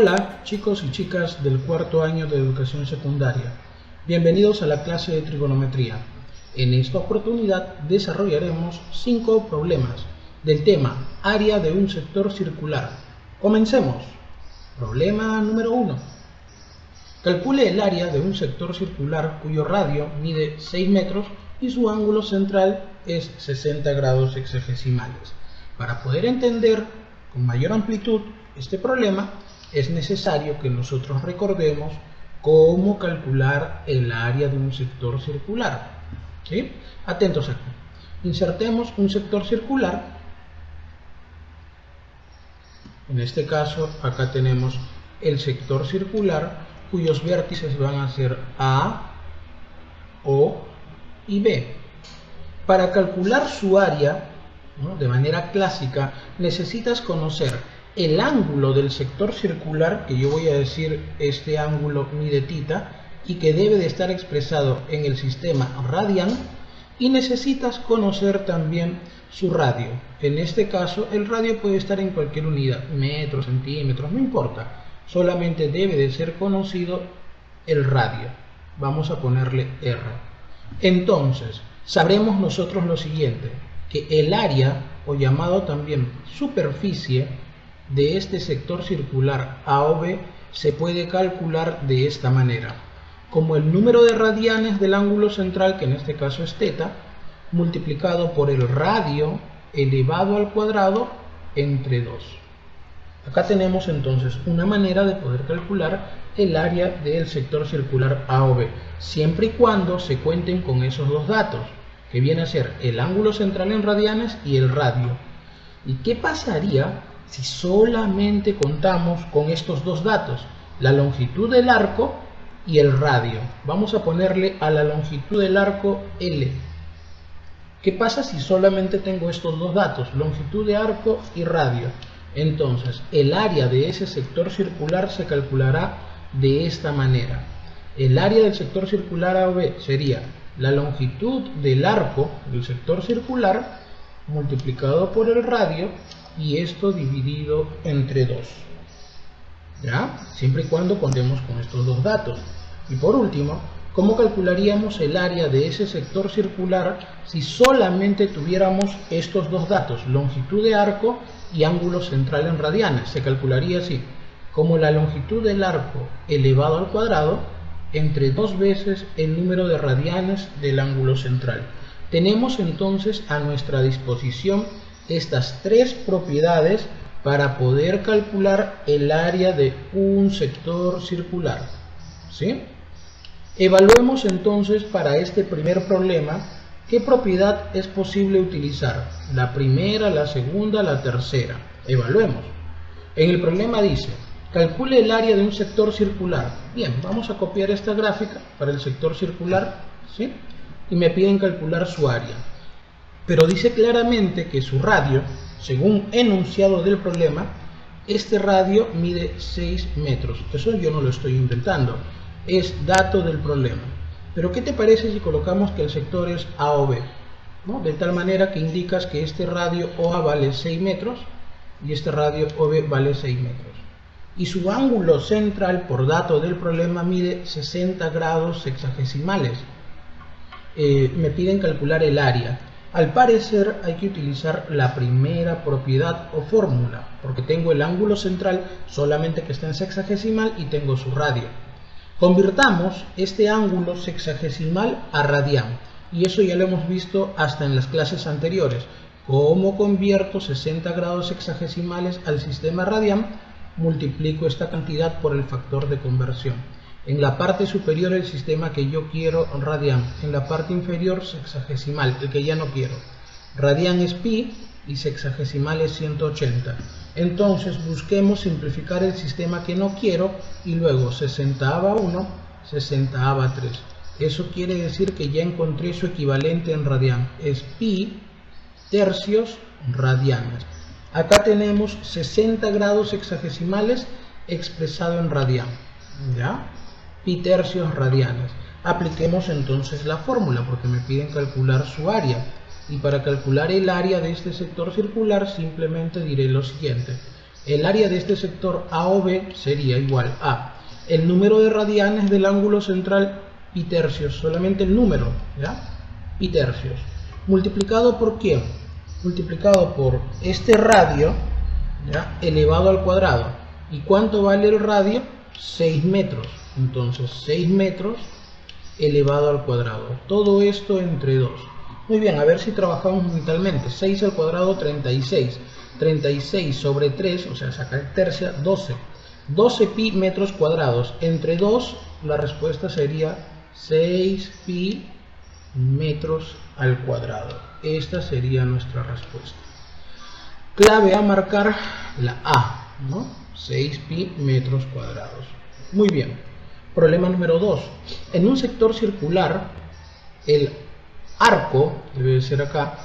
Hola chicos y chicas del cuarto año de educación secundaria, bienvenidos a la clase de trigonometría. En esta oportunidad desarrollaremos 5 problemas del tema área de un sector circular. Comencemos. Problema número 1. Calcule el área de un sector circular cuyo radio mide 6 metros y su ángulo central es 60 grados sexagesimales. Para poder entender con mayor amplitud este problema, es necesario que nosotros recordemos cómo calcular el área de un sector circular. ¿Sí? Atentos aquí. Insertemos un sector circular. En este caso, acá tenemos el sector circular cuyos vértices van a ser A, O y B. Para calcular su área, ¿no?, de manera clásica, necesitas conocer el ángulo del sector circular, que yo voy a decir este ángulo mide θ y que debe de estar expresado en el sistema radian, y necesitas conocer también su radio. En este caso el radio puede estar en cualquier unidad, metros, centímetros, no importa, solamente debe de ser conocido el radio. Vamos a ponerle R. Entonces sabremos nosotros lo siguiente, que el área, o llamado también superficie, de este sector circular A o B se puede calcular de esta manera, como el número de radianes del ángulo central, que en este caso es θ, multiplicado por el radio elevado al cuadrado entre 2. Acá tenemos entonces una manera de poder calcular el área del sector circular A o B, siempre y cuando se cuenten con esos dos datos, que viene a ser el ángulo central en radianes y el radio. ¿Y qué pasaría si solamente contamos con estos dos datos, la longitud del arco y el radio? Vamos a ponerle a la longitud del arco L. ¿Qué pasa si solamente tengo estos dos datos, longitud de arco y radio? Entonces, el área de ese sector circular se calculará de esta manera. El área del sector circular A o B sería la longitud del arco del sector circular multiplicado por el radio, y esto dividido entre 2. ¿Ya? Siempre y cuando contemos con estos dos datos. Y por último, ¿cómo calcularíamos el área de ese sector circular si solamente tuviéramos estos dos datos, longitud de arco y ángulo central en radianes? Se calcularía así, como la longitud del arco elevado al cuadrado entre 2 veces el número de radianes del ángulo central. Tenemos entonces a nuestra disposición estas tres propiedades para poder calcular el área de un sector circular. ¿Sí? Evaluemos entonces para este primer problema qué propiedad es posible utilizar, la primera, la segunda, la tercera. Evaluemos. En el problema dice, calcule el área de un sector circular. Bien, vamos a copiar esta gráfica para el sector circular, ¿sí? Y me piden calcular su área. Pero dice claramente que su radio, según enunciado del problema, este radio mide 6 metros. Eso yo no lo estoy inventando, es dato del problema. Pero ¿qué te parece si colocamos que el sector es A o B? ¿No? De tal manera que indicas que este radio OA vale 6 metros y este radio OB vale 6 metros. Y su ángulo central, por dato del problema, mide 60 grados sexagesimales. Me piden calcular el área. Al parecer hay que utilizar la primera propiedad o fórmula, porque tengo el ángulo central solamente que está en sexagesimal y tengo su radio. Convirtamos este ángulo sexagesimal a radian, y eso ya lo hemos visto hasta en las clases anteriores. ¿Cómo convierto 60 grados sexagesimales al sistema radian? Multiplico esta cantidad por el factor de conversión. En la parte superior el sistema que yo quiero, radian; en la parte inferior sexagesimal, el que ya no quiero. Radian es pi y sexagesimal es 180. Entonces busquemos simplificar el sistema que no quiero y luego 60/1, 60/3. Eso quiere decir que ya encontré su equivalente en radian, es pi tercios radianes. Acá tenemos 60 grados sexagesimales expresado en radian, ¿ya? Pi tercios radianes. Apliquemos entonces la fórmula porque me piden calcular su área, y para calcular el área de este sector circular simplemente diré lo siguiente: El área de este sector A o B sería igual a el número de radianes del ángulo central pi tercios, solamente el número, ¿ya? Pi tercios, multiplicado por ¿quién? Multiplicado por este radio, ¿ya? Elevado al cuadrado. ¿Y cuánto vale el radio? 6 metros. Entonces 6 metros elevado al cuadrado. Todo esto entre 2. Muy bien, a ver si trabajamos mentalmente. 6 al cuadrado, 36. 36 sobre 3, o sea, sacar tercia, 12. 12 pi metros cuadrados. Entre 2, la respuesta sería 6 pi metros al cuadrado. Esta sería nuestra respuesta. Clave a marcar la A, ¿no? 6 pi metros cuadrados. Muy bien. Problema número 2. En un sector circular, el arco, debe ser acá,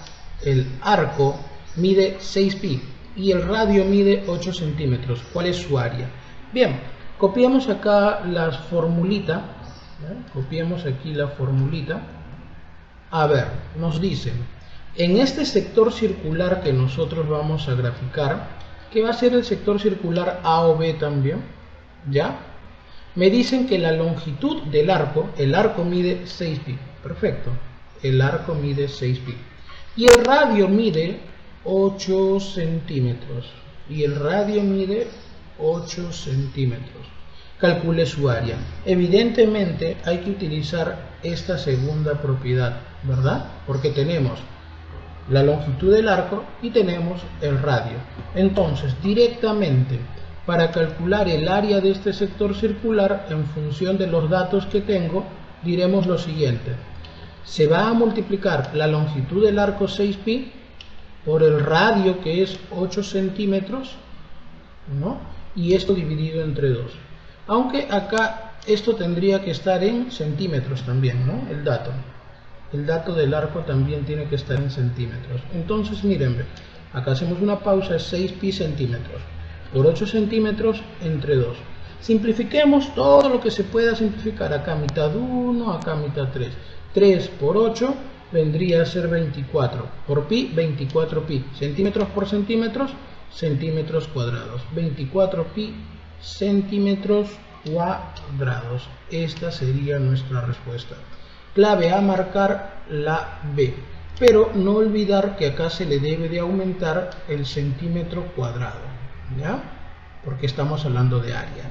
el arco mide 6 pi y el radio mide 8 centímetros. ¿Cuál es su área? Bien, copiamos acá la formulita, ¿eh? Copiamos aquí la formulita. A ver, nos dicen, en este sector circular que nosotros vamos a graficar, que va a ser el sector circular A o B también, ¿ya? Me dicen que la longitud del arco, el arco mide 6 pi, perfecto, el arco mide 6 pi, y el radio mide 8 centímetros, y el radio mide 8 centímetros. Calcule su área. Evidentemente hay que utilizar esta segunda propiedad, ¿verdad? Porque tenemos la longitud del arco y tenemos el radio. Entonces, directamente, para calcular el área de este sector circular, en función de los datos que tengo, diremos lo siguiente. Se va a multiplicar la longitud del arco 6 pi por el radio, que es 8 centímetros, ¿no? Y esto dividido entre 2. Aunque acá esto tendría que estar en centímetros también, ¿no? El dato del arco también tiene que estar en centímetros. Entonces, miren, acá hacemos una pausa, es 6 pi centímetros por 8 centímetros entre 2. Simplifiquemos todo lo que se pueda simplificar. Acá mitad 1, acá mitad 3. 3 por 8 vendría a ser 24. Por pi, 24 pi. Centímetros por centímetros, centímetros cuadrados. 24 pi centímetros cuadrados. Esta sería nuestra respuesta. Clave a marcar la B. Pero no olvidar que acá se le debe de aumentar el centímetro cuadrado, ¿ya? Porque estamos hablando de área.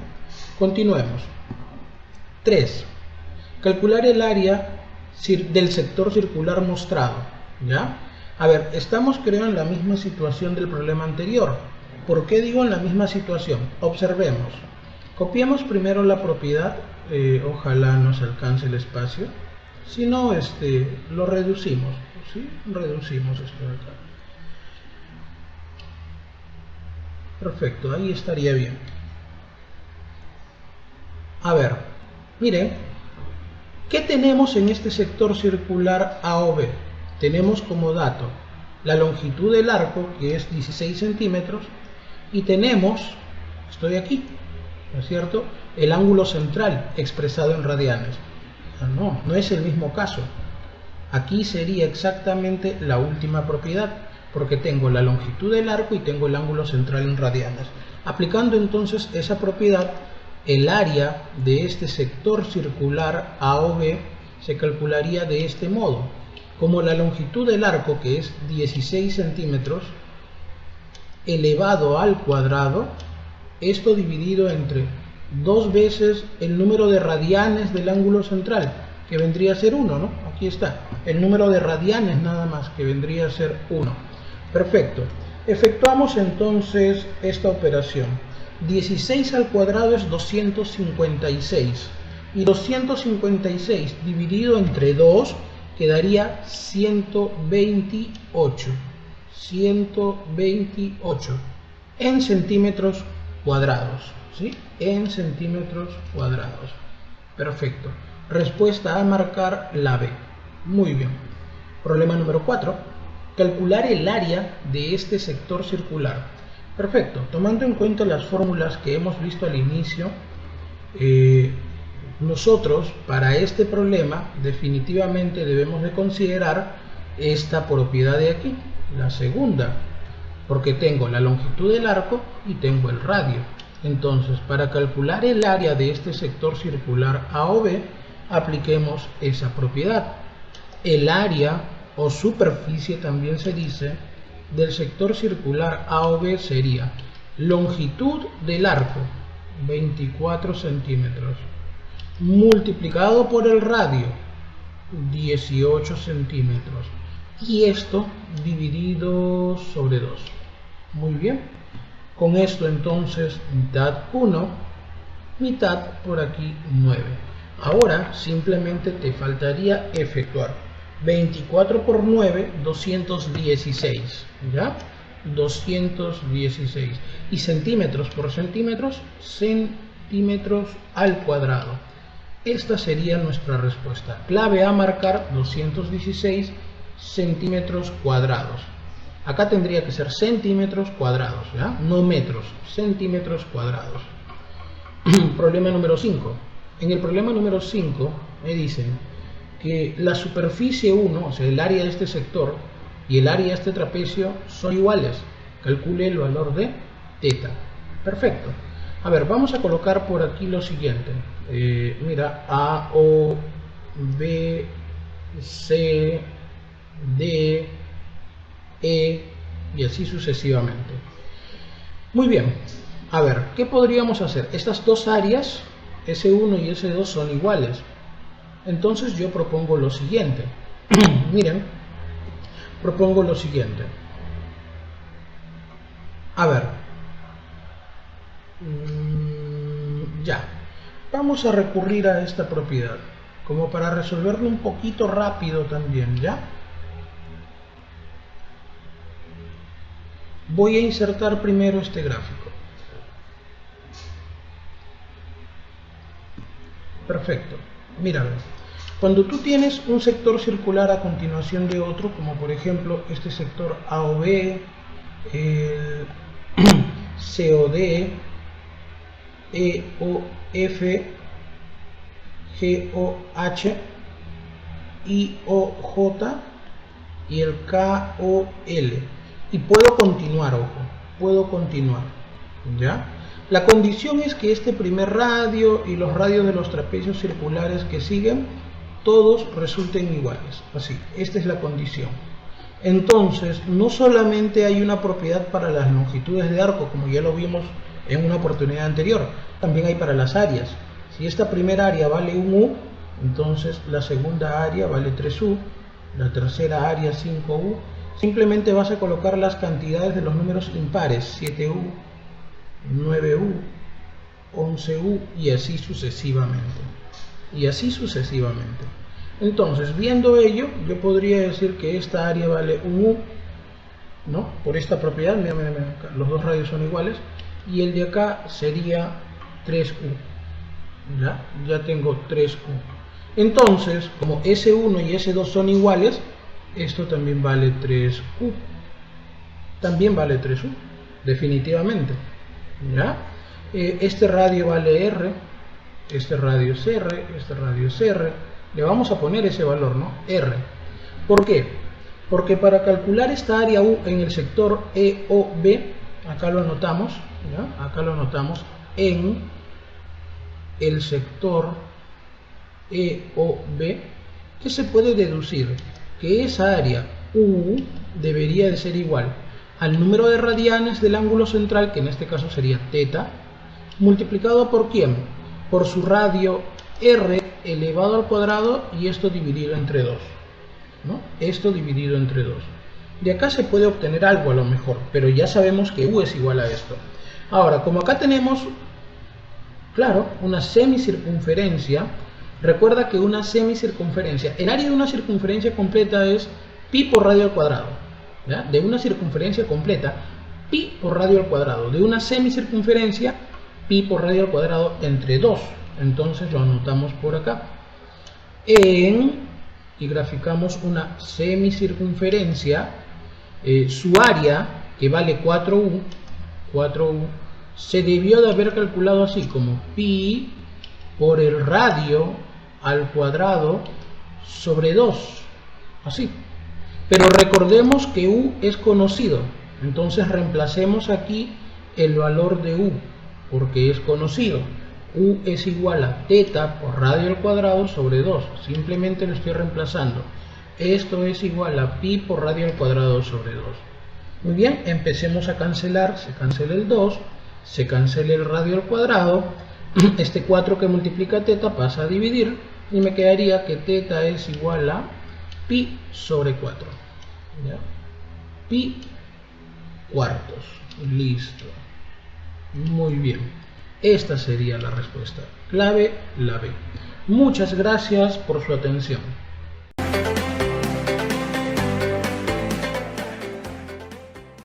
Continuemos. 3. Calcular el área del sector circular mostrado, ¿ya? A ver, estamos creo en la misma situación del problema anterior. ¿Por qué digo en la misma situación? Observemos. Copiamos primero la propiedad. Ojalá nos alcance el espacio. Si no, lo reducimos, ¿sí? Reducimos esto de acá. Perfecto, ahí estaría bien. A ver, miren, ¿qué tenemos en este sector circular A o B? Tenemos como dato la longitud del arco, que es 16 centímetros, y tenemos, estoy aquí, ¿no es cierto?, el ángulo central expresado en radianes. No es el mismo caso. Aquí sería exactamente la última propiedad, porque tengo la longitud del arco y tengo el ángulo central en radianes. Aplicando entonces esa propiedad, el área de este sector circular A o B se calcularía de este modo. Como la longitud del arco, que es 16 centímetros, elevado al cuadrado, esto dividido entre 2 veces el número de radianes del ángulo central, que vendría a ser 1, ¿no? Aquí está, el número de radianes nada más, que vendría a ser 1. Perfecto. Efectuamos entonces esta operación. 16 al cuadrado es 256. Y 256 dividido entre 2 quedaría 128. 128 en centímetros cuadrados, ¿sí? En centímetros cuadrados. Perfecto. Respuesta a marcar la B. Muy bien. Problema número 4. Calcular el área de este sector circular. Perfecto. Tomando en cuenta las fórmulas que hemos visto al inicio, nosotros para este problema definitivamente debemos de considerar esta propiedad de aquí, la segunda. porque tengo la longitud del arco y tengo el radio. Entonces, para calcular el área de este sector circular A o B, apliquemos esa propiedad. El área o superficie, también se dice, del sector circular A o B sería longitud del arco, 24 centímetros, multiplicado por el radio, 18 centímetros, y esto dividido sobre 2. Muy bien, con esto entonces mitad 1, mitad por aquí 9. Ahora simplemente te faltaría efectuar 24 por 9, 216, ¿ya? 216. Y centímetros por centímetros, centímetros al cuadrado. Esta sería nuestra respuesta. Clave a marcar 216 centímetros cuadrados. Acá tendría que ser centímetros cuadrados, ¿ya? No metros, centímetros cuadrados. Problema número 5. En el problema número 5 me dicen que la superficie 1, o sea, el área de este sector, y el área de este trapecio son iguales. Calcule el valor de teta. Perfecto. A ver, vamos a colocar por aquí lo siguiente. Mira, A, O, B, C, D, E y así sucesivamente. Muy bien. A ver, ¿qué podríamos hacer? Estas dos áreas, S1 y S2, son iguales. Entonces yo propongo lo siguiente. Miren, propongo lo siguiente. A ver. Ya. Vamos a recurrir a esta propiedad, como para resolverlo un poquito rápido también, ¿ya? Voy a insertar primero este gráfico. Perfecto. Míralo. Cuando tú tienes un sector circular a continuación de otro, como por ejemplo este sector A o B, el C o D, E o F, G o H, I o J y el K o L. Y puedo continuar, ojo, puedo continuar, ¿ya? La condición es que este primer radio y los radios de los trapecios circulares que siguen, todos resulten iguales. Así, esta es la condición. Entonces, no solamente hay una propiedad para las longitudes de arco, como ya lo vimos en una oportunidad anterior, también hay para las áreas. Si esta primera área vale 1U, entonces la segunda área vale 3U, la tercera área 5U. Simplemente vas a colocar las cantidades de los números impares, 7U, 9U, 11U y así sucesivamente. Y así sucesivamente. Entonces, viendo ello, yo podría decir que esta área vale 1U, ¿no? Por esta propiedad, mira, los dos radios son iguales, y el de acá sería 3U. Ya tengo 3U. Entonces, como S1 y S2 son iguales, esto también vale 3U. También vale 3U, definitivamente. ¿Ya? Este radio vale R, este radio es R, este radio es R. Le vamos a poner ese valor, ¿no? R. ¿Por qué? Porque para calcular esta área U en el sector E o B, acá lo anotamos, ¿ya? Acá lo anotamos, en el sector E o B, ¿qué se puede deducir? Que esa área U debería de ser igual al número de radianes del ángulo central, que en este caso sería teta, multiplicado por ¿quién? Por su radio R elevado al cuadrado y esto dividido entre 2, ¿no? Esto dividido entre 2. De acá se puede obtener algo a lo mejor, pero ya sabemos que U es igual a esto. Ahora, como acá tenemos, claro, una semicircunferencia, recuerda que una semicircunferencia, el área de una circunferencia completa es pi por radio al cuadrado, ¿ya? De una circunferencia completa, pi por radio al cuadrado. De una semicircunferencia, pi por radio al cuadrado entre 2. Entonces lo anotamos por acá. Y graficamos una semicircunferencia, su área, que vale 4U, se debió de haber calculado así, como pi por el radio al cuadrado sobre 2, así. Pero recordemos que U es conocido, Entonces reemplacemos aquí el valor de u, porque es conocido. U es igual a teta por radio al cuadrado sobre 2. Simplemente lo estoy reemplazando. Esto es igual a pi por radio al cuadrado sobre 2. Muy bien, empecemos a cancelar. Se cancela el 2, se cancela el radio al cuadrado. Este 4 que multiplica teta pasa a dividir y me quedaría que teta es igual a pi sobre 4. ¿Ya? Pi cuartos. Listo. Muy bien. Esta sería la respuesta. Clave, la B. Muchas gracias por su atención.